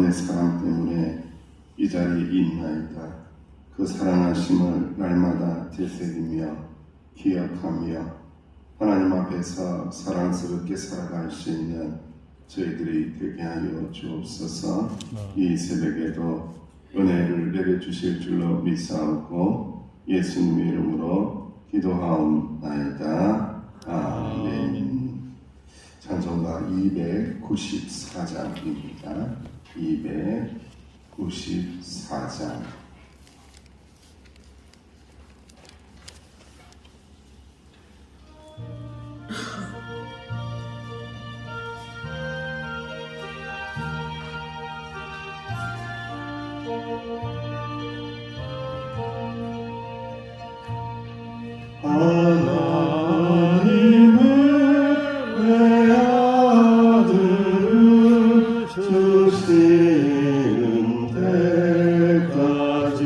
아버지의 사랑 때문에 이 자리에 있나이다. 그 사랑하심을 날마다 되새기며 기억하며 하나님 앞에서 사랑스럽게 살아갈 수 있는 저희들이 되게 하여 주옵소서. 이 새벽에도 은혜를 내려주실 줄로 믿사옵고 예수님의 이름으로 기도하옵나이다. 아멘. 찬송가 294장입니다. 294장. 하나님을 내 아들을 주시는 때까지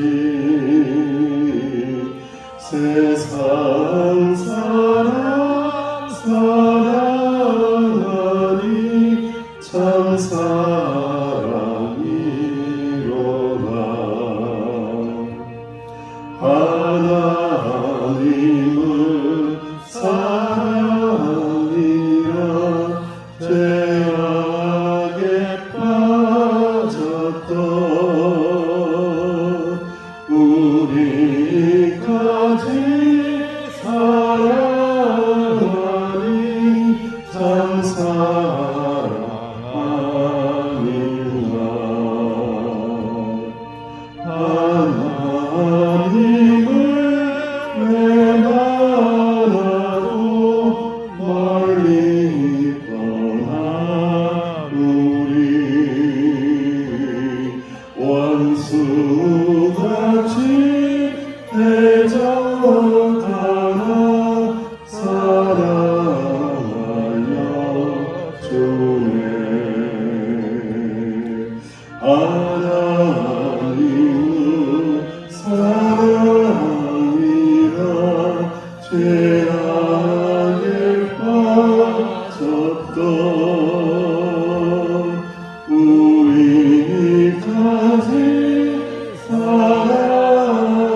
세상 사랑하니 참 사랑이로다. 하나님을 사랑하니라. 죄악에 빠졌던 우리까지 사랑하니 참 사랑하니라. 하나님을 내 나라로 멀리 떠난 우리 원수같이 대적하나 사랑하여 주네. 하나님은 사랑이라. 죄악에 빠졌던 우리까지 사랑하니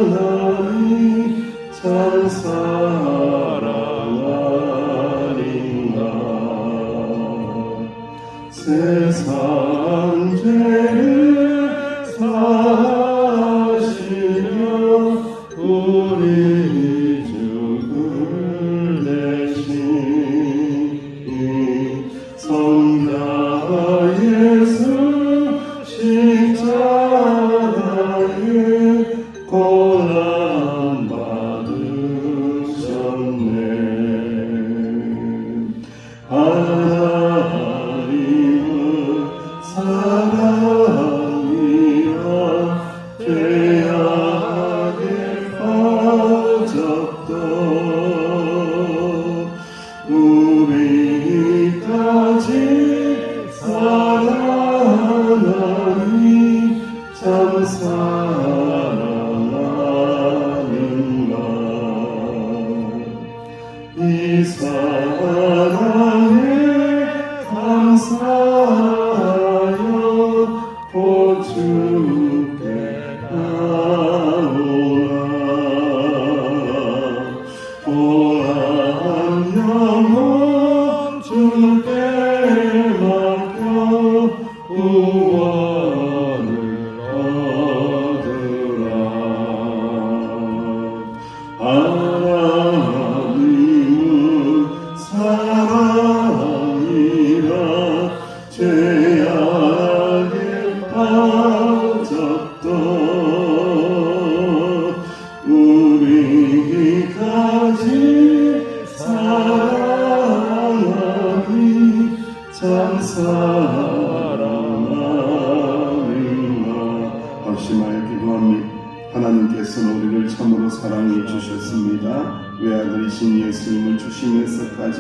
참 사랑하리라. 세상 죄를 사하시며 우리 죽을 대신 성자 예수 십자가에 고난 받으셨네. 하나님은 사랑이라. 죄악에 빠졌던 우리까지 사랑하니 참 사랑하는가. 이 사랑에 감사하여 보주께 나오라. 보안 영혼 주께 맡겨 구원을 얻으라. 하나님은 사랑이라. 죄악에 빠졌던 우리까지 사랑하니 참 사랑하리라. 합심하여 기도합니다. 하나님께서는 우리를 참으로 사랑해 주셨습니다. 외아들이신 예수님을 주시면서까지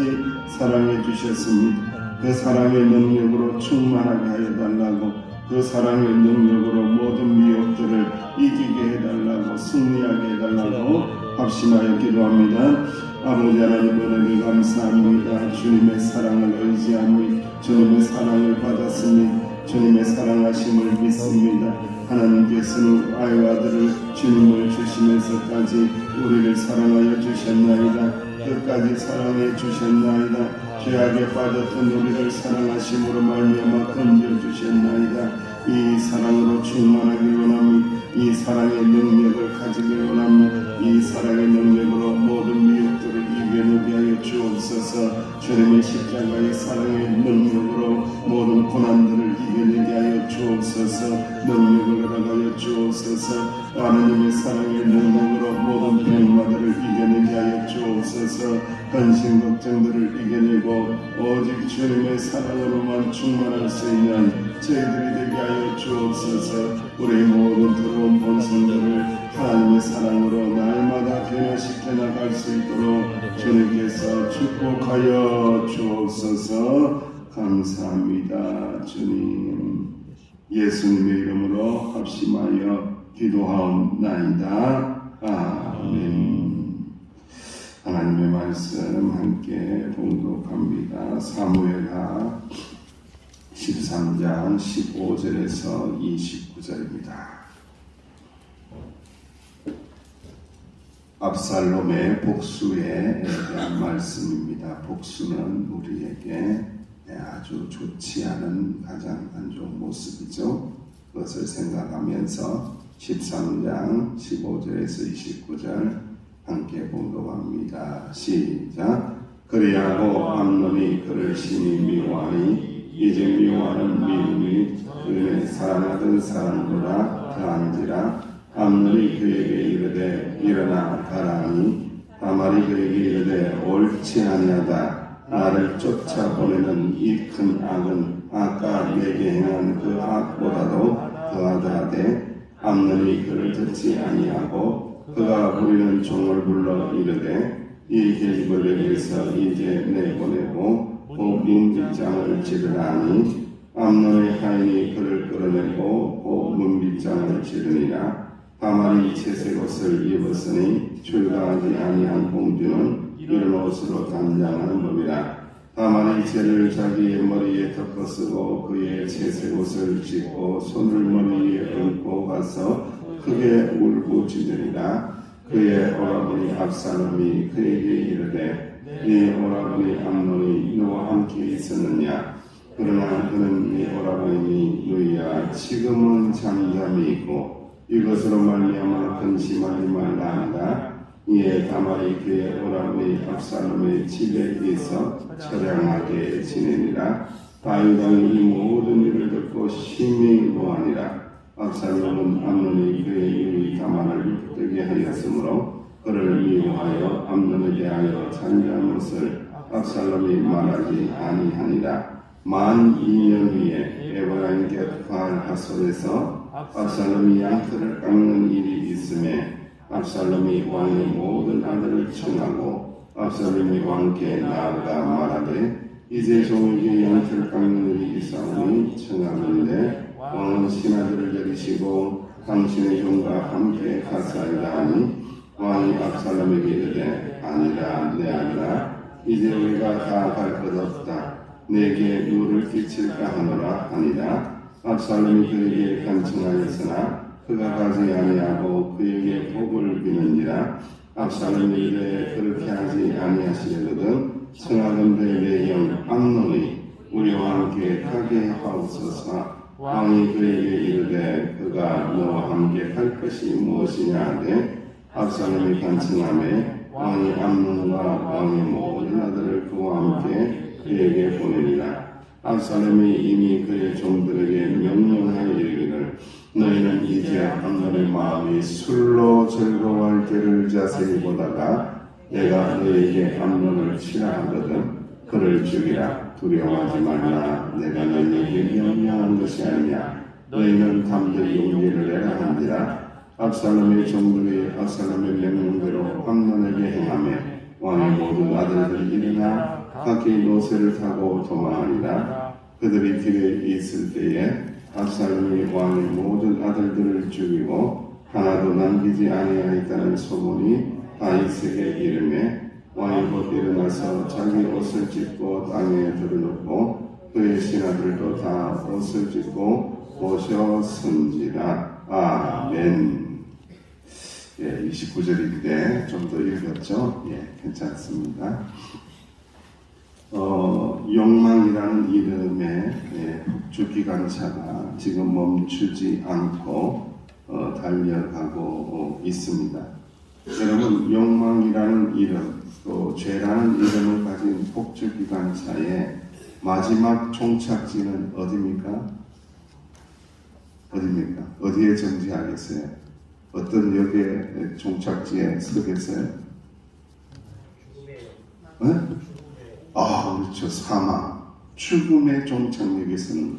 사랑해 주셨습니다. 그 사랑의 능력으로 충만하게 하여 달라고, 그 사랑의 능력으로 모든 미혹들을 이기게 해달라고, 승리하게 해달라고 합심하여 기도합니다. 아버지 하나님 은혜를 감사합니다. 주님의 사랑을 의지합니다. 주님의 사랑을 받았으니 주님의 사랑하심을 믿습니다. 하나님께서는 아이와 아들을 주님을 주시면서까지 우리를 사랑하여 주셨나이다. 끝까지 사랑해 주셨나이다. 죄악에 빠졌던 우리를 사랑하심으로 말미암아 건져주셨나이다. 이 사랑으로 충만하길 원합니다. 이 사랑의 능력을 가지길 원합니다. 이 사랑의 능력으로 모든 미혹들을 이겨내게 하여 주옵소서. 주님의 십자가의 사랑의 능력으로 모든 고난들을 이겨내게 하여 주옵소서. 능력을 허락하여 주옵소서. 하나님의 사랑의 능력으로 모든 병마들을 이겨내게 하여 주옵소서. 근심 걱정들을 이겨내고 오직 주님의 사랑으로만 충만할 수 있는 저희들이 되게 하여 주옵소서. 우리 모든 더러운 본성들을 하나님의 사랑으로 날마다 변화시켜 나갈 수 있도록 주님께서 축복하여 주옵소서. 감사합니다. 주님, 예수님의 이름으로 합심하여 기도하옵나이다. 아멘. 하나님의 말씀 함께 봉독합니다. 사무엘하 13장 15절에서 29절입니다. 압살롬의 복수에 대한 말씀입니다. 복수는 우리에게 아주 좋지 않은 가장 안 좋은 모습이죠. 그것을 생각하면서 13장 15절에서 29절 함께 봉독합니다. 시작. 그리하고 암논이 그를 심히 미워하니 이제 미워하는 미움이 그의 사랑하던 사람보다 더한지라. 암논이 그에게 이르되 일어나 가라하니 다말이 그에게 이르되 옳지 아니하다. 나를 쫓아보내는 이 큰 악은 아까 내게 행한 그 악보다도 더하다하되 암논이 그를 듣지 아니하고 그가 부리는 종을 불러 이르되 이 길보에게서 이제 내보내고 곧 문빗장을 지르라니 암논의 하인이 그를 끌어내고 곧 문빗장을 지르니라. 다말이 채색 옷을 입었으니 출가하지 아니한 공주는 이런 옷으로 담장하는 법이라. 다말이 채를 자기의 머리에 덮어쓰고 그의 채색 옷을 찢고 손을 머리에 얹고 가서 크게 울부짖으리라. 그의 오라버니 압살롬이 그에게 이르되 네 오라버니 암논이 너와 함께 있었느냐. 그러나 그는 네 오라버니 너희야 지금은 잠잠히 있고 이것으로 말미암아 근심하지 말라 한다. 이에 다말이 그의 오라버니 압살롬의 집에 있어 처량하게 지내니라. 다윗 왕이 이 모든 일을 듣고 심히 노하니라. 압살롬은 암논이 그의 이의 다말을 붙들게 하였으므로 그를 미워하여 암논에 대하여 잔잔한 것을 압살롬이 말하지 아니하니라. 만 2년 후에 에브라임 곁 바알 하솔에서 압살롬이 양털을 깎는 일이 있음에 압살롬이 왕의 모든 아들을 청하고 압살롬이 왕께 나아가 말하되 이제 종에게 양털 깎는 일이 있사오니 청하는데 왕은 신하들을 데리시고 당신의 종과 함께 가사이다 하니 왕이 압살롬에게 이르되 아니라 내 아들아 이제 우리가 다 갈 것 없다. 내게 누를 끼칠까 하노라 하니라. 압살롬이 그에게 간청하였으나 그가 가지 아니하고 그에게 복을 비는지라. 압살롬이 이르되 그렇게 하지 아니하시려거든 청하건대 내 형 암논이 우리와 함께 가게 하옵소서. 왕이 그에게 이르되 그가 너와 함께 갈 것이 무엇이냐 하되 압살롬이 간청하매 왕이 암논과 왕의 모든 아들을 그와 함께 그에게 보내니라. 압살롬이 이미 그의 종들에게 명령하여 이르기를 너희는 이제 암논의 마음이 술로 즐거워할 때를 자세히 보다가 내가 너희에게 암논을 치라 하거든 그를 죽이라. 두려워하지 말라. 내가 너희에게 명령한 것이 아니냐. 너희는 담대 용기를 내라 한지라. 압살롬의 종들이 압살롬의 명령대로 암논에게 행하며 왕의 모든 아들들이 일어나 각기 노새를 타고 도망하니라. 그들이 길에 있을 때에 압살롬이 왕의 모든 아들들을 죽이고 하나도 남기지 아니하였다는 소문이 다윗에게 이르매 왕이 곧 일어나서 자기 옷을 찢고 땅에 들어놓고 그의 신하들도 다 옷을 찢고 모셨은지라. 아멘. 예, 29절인데 좀 더 읽었죠? 예, 괜찮습니다. 욕망이라는 이름의 폭주기관차가 지금 멈추지 않고 달려가고 있습니다. 여러분, 욕망이라는 이름, 또 죄라는 이름을 가진 폭주기관차의 마지막 종착지는 어디입니까? 어디입니까? 어디에 정지하겠어요? 어떤 역의 종착지에 서겠어요? 네? 그렇죠. 사망. 죽음의 종착역에서는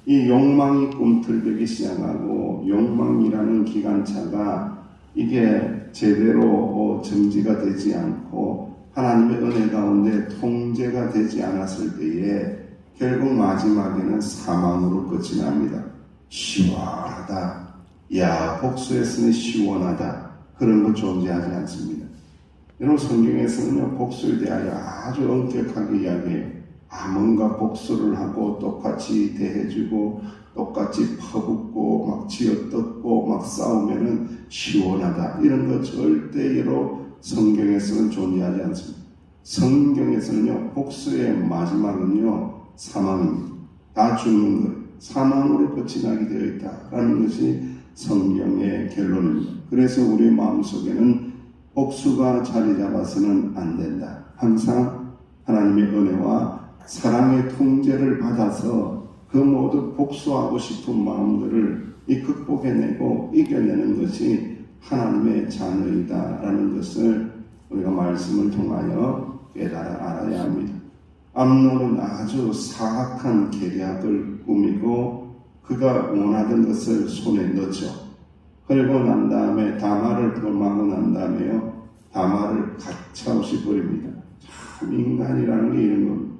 이 욕망이 꿈틀대기 시작하고 욕망이라는 기관차가 이게 제대로 정지가 되지 않고 하나님의 은혜 가운데 통제가 되지 않았을 때에 결국 마지막에는 사망으로 끝이 납니다. 시원하다. 야, 복수했으니 시원하다. 그런 거 존재하지 않습니다. 여러분, 성경에서는요, 복수에 대하여 아주 엄격하게 이야기해요. 뭔가 복수를 하고 똑같이 대해주고 똑같이 퍼붓고 막 쥐어뜯고 막 싸우면은 시원하다. 이런 거 절대로 성경에서는 존재하지 않습니다. 성경에서는요, 복수의 마지막은요, 사망입니다. 다 죽는 거예요. 사망으로 끝이 나게 되어 있다라는 것이 성경의 결론입니다. 그래서 우리 마음속에는 복수가 자리 잡아서는 안 된다. 항상 하나님의 은혜와 사랑의 통제를 받아서 그 모두 복수하고 싶은 마음들을 극복해내고 이겨내는 것이 하나님의 자녀이다라는 것을 우리가 말씀을 통하여 깨달아 알아야 합니다. 암논은 아주 사악한 계략을 꾸미고 그가 원하던 것을 손에 넣죠. 그리고 난 다음에 다말을 범하고 난 다음에요, 다말을 가차없이 버립니다. 참 인간이라는 게 이런 겁니다.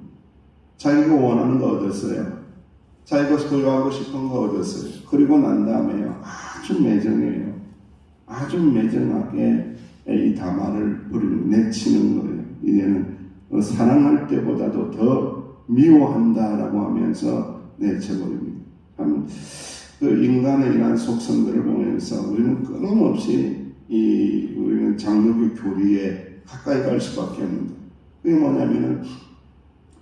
자기가 원하는 거 얻었어요. 자기가 소유하고 싶은 거 얻었어요. 그리고 난 다음에요, 아주 매정해요. 아주 매정하게 이 다말을 버리는, 내치는 거예요. 이제는 사랑할 때보다도 더 미워한다라고 하면서 내쳐버립니다. 그 인간의 이러한 속성들을 보면서 우리는 끊임없이 우리는 장로교 교리에 가까이 갈 수밖에 없는 거예요. 그게 뭐냐면은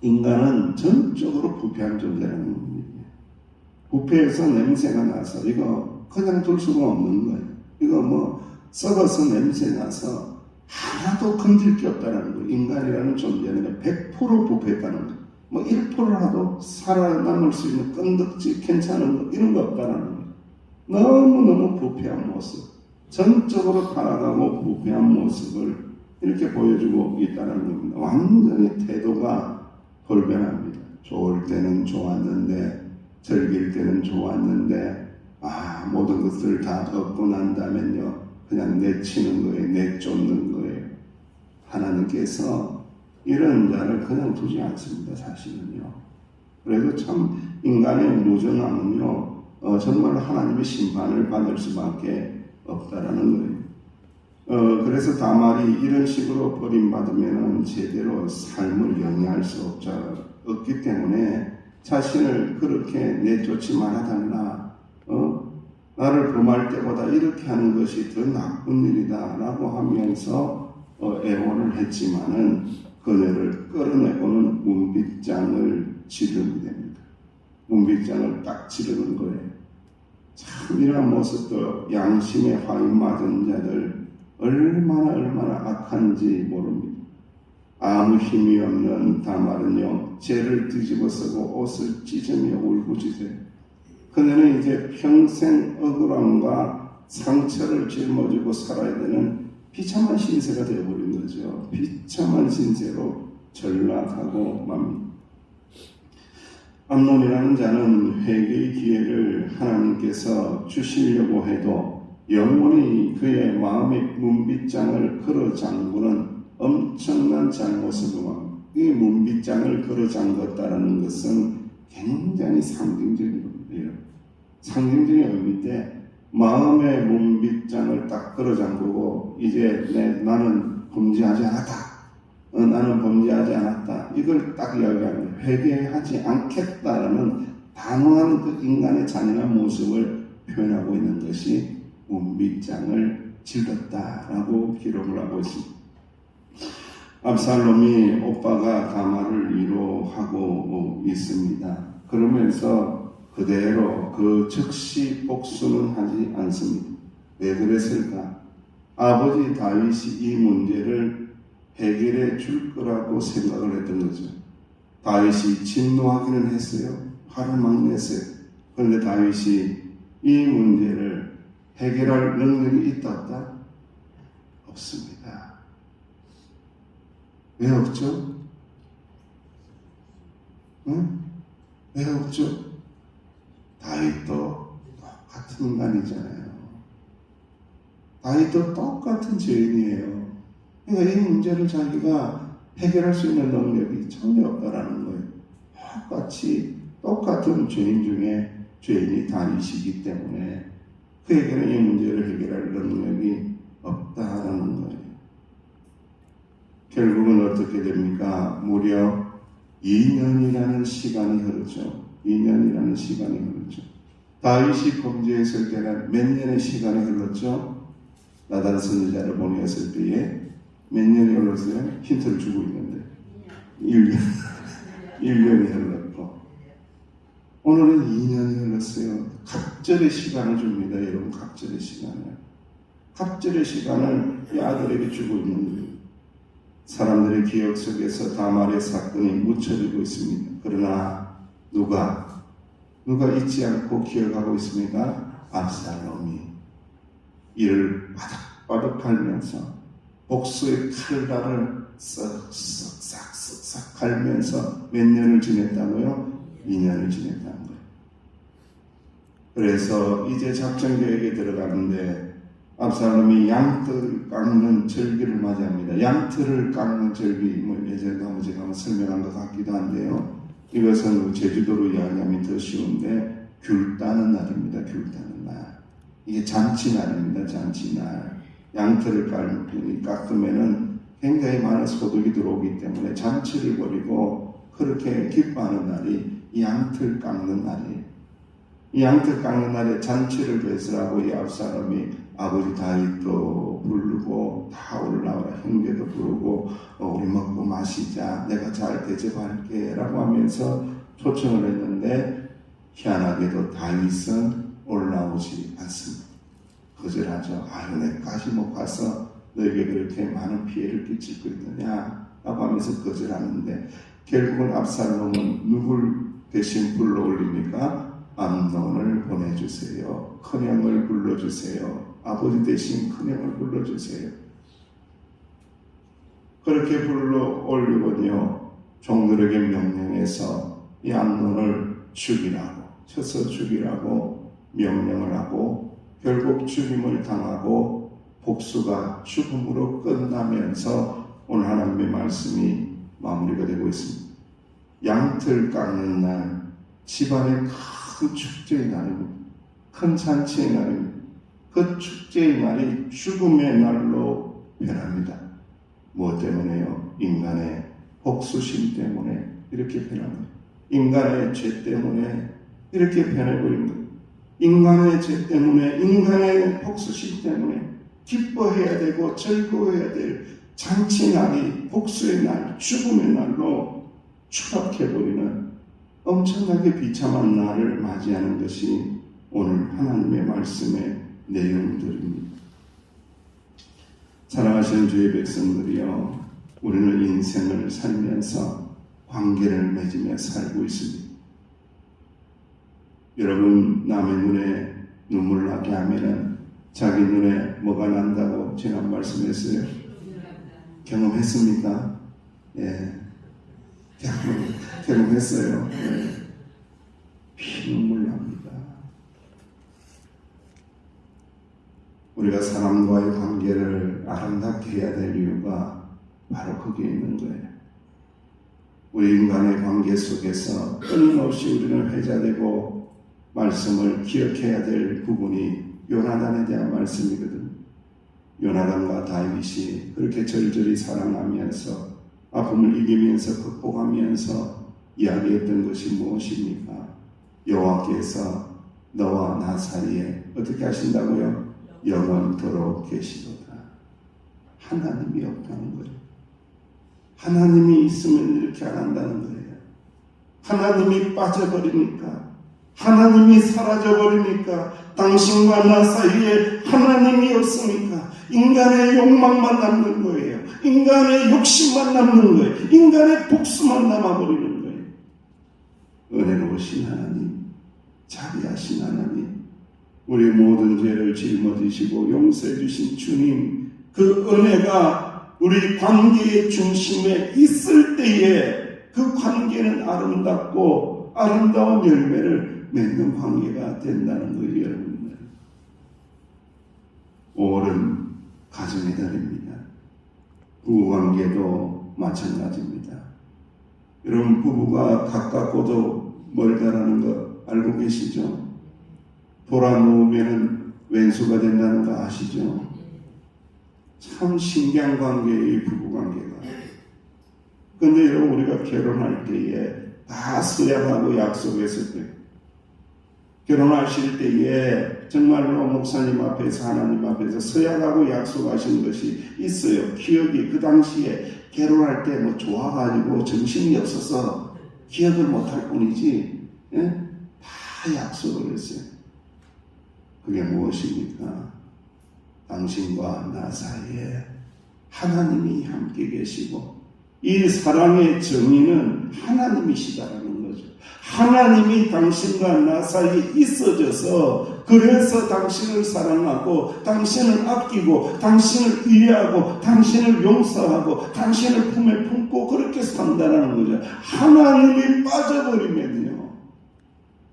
인간은 전적으로 부패한 존재라는 겁니다. 부패해서 냄새가 나서 이거 그냥 둘 수가 없는 거예요. 이거 썩어서 냄새 나서 하나도 건질 게 없다는 거예요. 인간이라는 존재는 100% 부패했다는 거예요. 1%라도 살아남을 수 있는 끈덕지 괜찮은 거 이런 거 없다는 거예요. 너무너무 부패한 모습, 전적으로 타락하고 부패한 모습을 이렇게 보여주고 있다는 겁니다. 완전히 태도가 돌변합니다. 좋을 때는 좋았는데, 즐길 때는 좋았는데, 모든 것을 다 얻고 난 다음엔요, 그냥 내치는 거예요. 내쫓는 거예요. 하나님께서 이런 자를 그냥 두지 않습니다. 사실은요. 그래도 참 인간의 무정함은요, 정말 하나님의 심판을 받을 수밖에 없다라는 거예요. 그래서 다말이 이런 식으로 버림받으면 제대로 삶을 영위할 수 없기 때문에 자신을 그렇게 내쫓지 말아달라. 나를 범할 때보다 이렇게 하는 것이 더 나쁜 일이다라고 하면서 애원을 했지만은 그녀를 끌어내고는 문빗장을 지르게 됩니다. 문빗장을 딱 지르는 거예요. 참 이런 모습도 양심에 화인 맞은 자들 얼마나 악한지 모릅니다. 아무 힘이 없는 다말은요, 죄를 뒤집어쓰고 옷을 찢으며 울부짖어요. 그녀는 이제 평생 억울함과 상처를 짊어지고 살아야 되는 비참한 신세가 되어버린 거죠. 비참한 신세로 전락하고 맙니다. 암논이라는 자는 회개의 기회를 하나님께서 주시려고 해도 영원히 그의 마음의 문빗장을 걸어 잠그는 엄청난 잘못을 범합니다. 이 문빗장을 걸어 잠갔다는 것은 굉장히 상징적인 겁니다. 상징적인 의미인데 마음의 문빗장을 딱 걸어 잠그고 이제 나는 범죄하지 않았다. 나는 범죄하지 않았다. 이걸 딱 이야기합니다. 회개하지 않겠다라는 단호한 그 인간의 잔인한 모습을 표현하고 있는 것이 운비장을 질렀다라고 기록을 하고 있습니다. 압살롬이 오빠가 다말을 위로하고 있습니다. 그러면서 그대로 그 즉시 복수는 하지 않습니다. 왜 그랬을까? 아버지 다윗이 이 문제를 해결해 줄 거라고 생각을 했던 거죠. 다윗이 진노하기는 했어요. 화를 막 냈어요. 그런데 다윗이 이 문제를 해결할 능력이 있다 없다? 없습니다. 왜 없죠? 응? 왜 없죠? 다윗도 똑같은 인간이잖아요. 다윗도 똑같은 죄인이에요. 그러니까 이 문제를 자기가 해결할 수 있는 능력이 전혀 없다라는 거예요. 똑같은 죄인 중에 죄인이 다윗이기 때문에 그에게는 이 문제를 해결할 능력이 없다라는 거예요. 결국은 어떻게 됩니까? 무려 2년이라는 시간이 흐르죠. 2년이라는 시간이 흐르죠. 다윗이 범죄했을 때는 몇 년의 시간이 흘렀죠? 나단 선지자를 보내었을 때에 몇 년이 흘렀어요? 힌트를 주고 있는데 1년이 흘렀고 오늘은 2년이 흘렀어요. 갑절의 시간을 줍니다. 여러분, 갑절의 시간을 이 아들에게 주고 있는 거예요. 사람들의 기억 속에서 다말의 사건이 묻혀지고 있습니다. 그러나 누가 잊지 않고 기억하고 있습니까? 압살롬이 이를 바닥바닥 갈면서 복수의 칼날을 쓱싹 갈면서 몇 년을 지냈다고요? 2년을 지냈다는 거예요. 그래서 이제 작전 계획에 들어가는데 압살롬이 양털 깎는 절기를 맞이합니다. 양털을 깎는 절기, 예전에 한번 설명한 것 같기도 한데요. 이것은 제주도로 이야기하면 더 쉬운데 귤 따는 날입니다. 귤 따는 날. 이게 잔치날입니다. 잔치날. 양털을 깎으면은 굉장히 많은 소득이 들어오기 때문에 잔치를 벌이고 그렇게 기뻐하는 날이 이 양털 깎는 날이에요. 이 양털 깎는 날에 잔치를 배설하고 이 압살롬이 아버지 다윗도 부르고 다 올라오라, 형제도 부르고 우리 먹고 마시자, 내가 잘 대접할게 라고 하면서 초청을 했는데 희한하게도 다윗은 올라오지 않습니다. 거절하죠. 아유, 내까지 못 가서 너에게 그렇게 많은 피해를 끼칠 거 있느냐 라고 하면서 거절하는데 결국은 압살롬은 누굴 대신 불러올립니까? 암논을 보내주세요. 큰형을 불러주세요. 아버지 대신 큰형을 불러주세요. 그렇게 불러올리군요. 종들에게 명령해서 이 암논을 쳐서 죽이라고 명령을 하고 결국 죽임을 당하고 복수가 죽음으로 끝나면서 오늘 하나님의 말씀이 마무리가 되고 있습니다. 양털 깎는 날, 집안의 큰 축제의 날입니다. 큰 잔치의 날입니다. 그 축제의 날이 죽음의 날로 변합니다. 무엇 때문에요? 인간의 복수심 때문에 이렇게 변합니다. 인간의 죄 때문에 이렇게 변해버린 거예요. 인간의 죄 때문에, 인간의 복수심 때문에 기뻐해야 되고 즐거워해야 될 잔치날이 복수의 날, 죽음의 날로 추락해버리는 엄청나게 비참한 날을 맞이하는 것이 오늘 하나님의 말씀의 내용들입니다. 사랑하시는 주의 백성들이여, 우리는 인생을 살면서 관계를 맺으며 살고 있습니다. 여러분, 남의 눈에 눈물 나게 하면은 자기 눈에 뭐가 난다고 지난 말씀했어요? 경험했습니까? 예. 경험했어요. 예. 피눈물 납니다. 우리가 사람과의 관계를 아름답게 해야 될 이유가 바로 거기에 있는 거예요. 우리 인간의 관계 속에서 끊임없이 우리는 회자되고 말씀을 기억해야 될 부분이 요나단에 대한 말씀이거든요. 요나단과 다윗이 그렇게 절절히 사랑하면서 아픔을 이기면서 극복하면서 이야기했던 것이 무엇입니까? 여호와께서 너와 나 사이에 어떻게 하신다고요? 영원토록 계시도다. 하나님이 없다는 거예요. 하나님이 있으면 이렇게 안 한다는 거예요. 하나님이 빠져버리니까, 하나님이 사라져버리니까, 당신과 나 사이에 하나님이 없으니까 인간의 욕망만 남는 거예요. 인간의 욕심만 남는 거예요. 인간의 복수만 남아버리는 거예요. 은혜로우신 하나님, 자비하신 하나님, 우리 모든 죄를 짊어지시고 용서해 주신 주님, 그 은혜가 우리 관계의 중심에 있을 때에 그 관계는 아름답고 아름다운 열매를 맺는 관계가 된다는 거예요, 여러분들. 5월은 가정의 달입니다. 부부관계도 마찬가지입니다. 여러분, 부부가 가깝고도 멀다라는 거 알고 계시죠? 돌아놓으면 왼수가 된다는 거 아시죠? 참 신기한 관계의 부부관계가. 근데 여러분, 우리가 결혼할 때에 다 서약하고 약속했을 때, 결혼하실 때에 정말로 목사님 앞에서 하나님 앞에서 서약하고 약속하신 것이 있어요. 기억이 그 당시에 결혼할 때 뭐 좋아가지고 정신이 없어서 기억을 못할 뿐이지, 예? 다 약속을 했어요. 그게 무엇입니까? 당신과 나 사이에 하나님이 함께 계시고 이 사랑의 정의는 하나님이시다라는 거죠. 하나님이 당신과 나 사이에 있어져서 그래서 당신을 사랑하고 당신을 아끼고 당신을 이해하고 당신을 용서하고 당신을 품에 품고 그렇게 산다는 거죠. 하나님이 빠져버리면요,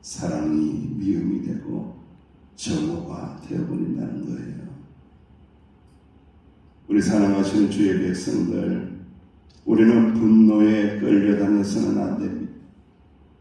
사랑이 미움이 되고 정오가 되어버린다는 거예요. 우리 사랑하시는 주의 백성들, 우리는 분노에 끌려다녀서는 안 됩니다.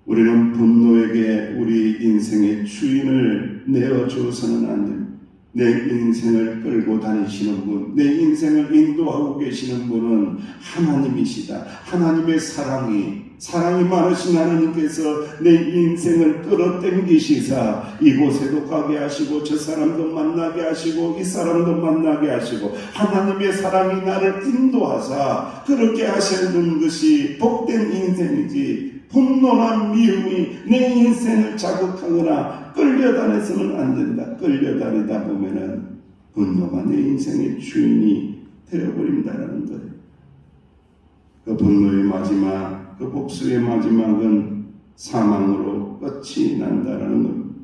우리는 분노에게 우리 인생의 주인을 내어주어서는 안 됩니다. 내 인생을 끌고 다니시는 분, 내 인생을 인도하고 계시는 분은 하나님이시다. 하나님의 사랑이 많으신 하나님께서 내 인생을 끌어당기시사 이곳에도 가게 하시고 저 사람도 만나게 하시고 이 사람도 만나게 하시고 하나님의 사랑이 나를 인도하사 그렇게 하시는 것이 복된 인생이지, 분노나 미움이 내 인생을 자극하거나 끌려다녀서는 안 된다. 끌려다니다 보면은 분노가 내 인생의 주인이 되어버린다는 거예요. 그 분노의 마지막, 그 복수의 마지막은 사망으로 끝이 난다는 겁니다.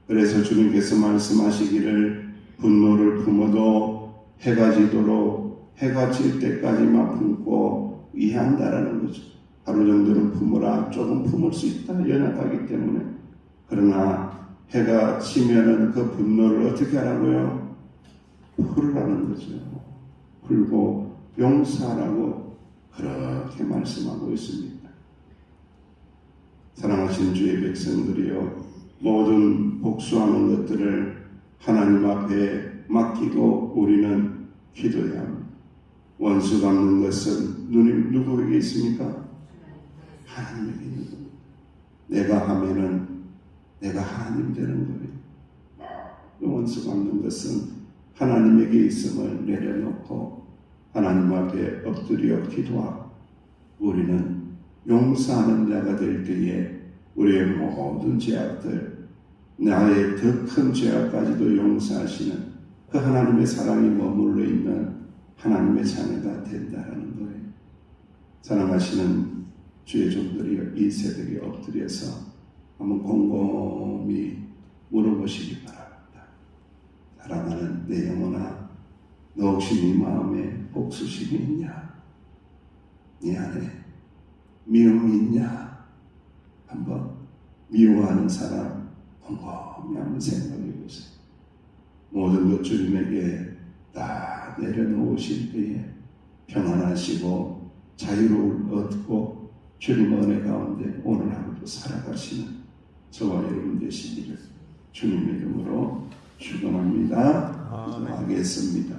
그래서 주님께서 말씀하시기를 분노를 품어도 해가 지도록 해가 질 때까지만 품고 이해한다라는 거죠. 하루 정도는 품어라. 조금 품을 수 있다. 연약하기 때문에. 그러나 해가 지면은 그 분노를 어떻게 하라고요? 풀으라는 거죠. 풀고 용서하라고 그렇게 말씀하고 있습니다. 사랑하시는 주의 백성들이요, 모든 복수하는 것들을 하나님 앞에 맡기고 우리는 기도해야 합니다. 원수 갚는 것은 누구에게 있습니까? 하나님에게 있는 겁니다. 내가 하면은 내가 하나님 되는 거예요. 원수 갚는 것은 하나님에게 있음을 내려놓고 하나님 앞에 엎드려 기도하고 우리는 용서하는 자가 될 때에 우리의 모든 죄악들, 나의 더 큰 죄악까지도 용서하시는 그 하나님의 사랑이 머물러 있는 하나님의 자녀가 된다는 거예요. 사랑하시는 주의 종들이 이 새벽에 엎드려서 한번 곰곰이 물어보시기 바랍니다. 사랑하는 내 영혼아, 너 혹시 네 마음에 복수심이 있냐? 네 안에 미움이 있냐? 한번 미워하는 사람 곰곰이 한번 생각해 보세요. 모든 것 주님에게 다 내려놓으실 때에 평안하시고 자유를 얻고 주님 은혜 가운데 오늘 하루도 살아가시는 저와 여러분 되시기를 주님의 이름으로 축원합니다. 기도하겠습니다.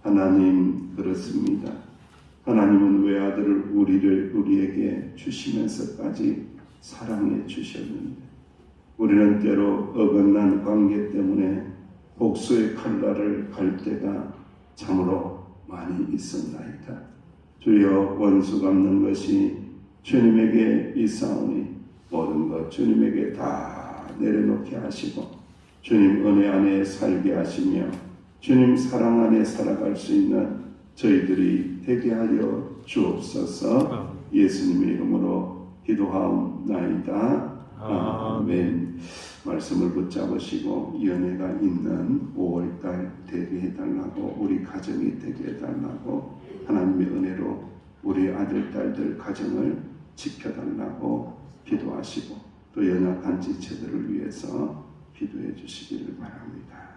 하나님, 그렇습니다. 하나님은 외아들을 우리에게 주시면서까지 사랑해 주셨는데 우리는 때로 어긋난 관계 때문에 복수의 칼날을 갈 때가 참으로 많이 있었나이다. 주여, 원수 갚는 것이 주님에게 있사오니 모든 것 주님에게 다 내려놓게 하시고 주님 은혜 안에 살게 하시며 주님 사랑 안에 살아갈 수 있는 저희들이 되게 하여 주옵소서. 예수님의 이름으로 기도하옵나이다. 아멘. 말씀을 붙잡으시고 연애가 있는 5월달 되게 해달라고, 우리 가정이 되게 해달라고, 하나님의 은혜로 우리 아들 딸들 가정을 지켜달라고 기도하시고 또 연약한 지체들을 위해서 기도해 주시기를 바랍니다.